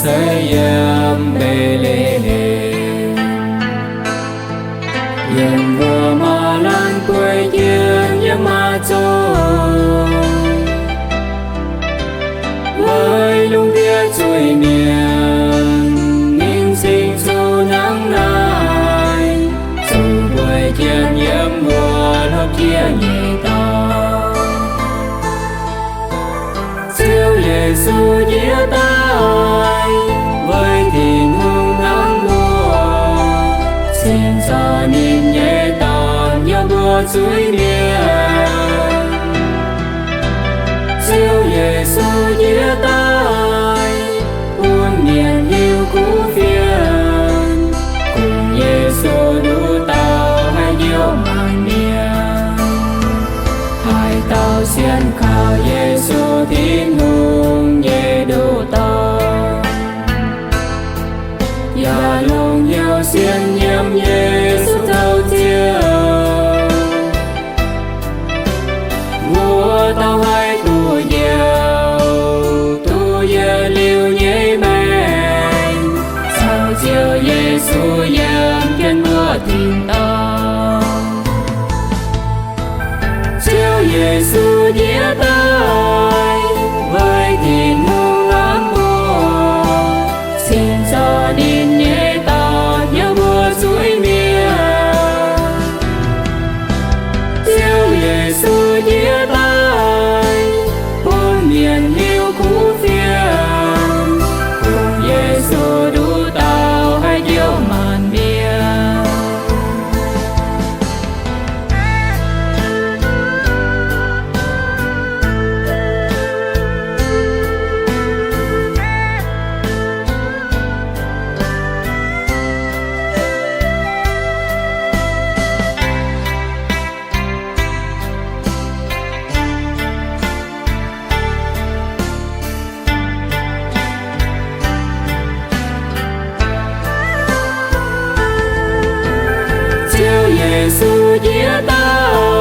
Bethlehem, Bethlehem. Yên vua mà lan tuổi yên nhắm mà trôi với lung địa trôi miền ninh sinh dù nắng nai dù tuổi yên nhiễm mùa lớp kia nhẹ to siêu Giêsu nhé tay với tình hương nắng mùa xin cho nín nhẹ tàn nhớ mưa suối miền siêu Giêsu nhé tay buồn miền yêu cũ phiền cùng Giêsu đủ tao hay yêu màn miền hai tao xiên khao Giêsu tin hùng nhẹ đủ tao và lòng nhau xiên nhiễm Giêsu thâu chiều vua tao hai tu nhiều liều nhảy men sao chiều Giêsu yang kiên mưa tìm tao chiều Giêsu nhé tay với tình hương ấm mùa xin cho nín nhẹ ta nhớ mưa suối miền chiều Giêsu nhé tay bốn miền yêu cũ phiền cùng Giêsu đủ tao hay yêu màn miền Giêsu nhé tay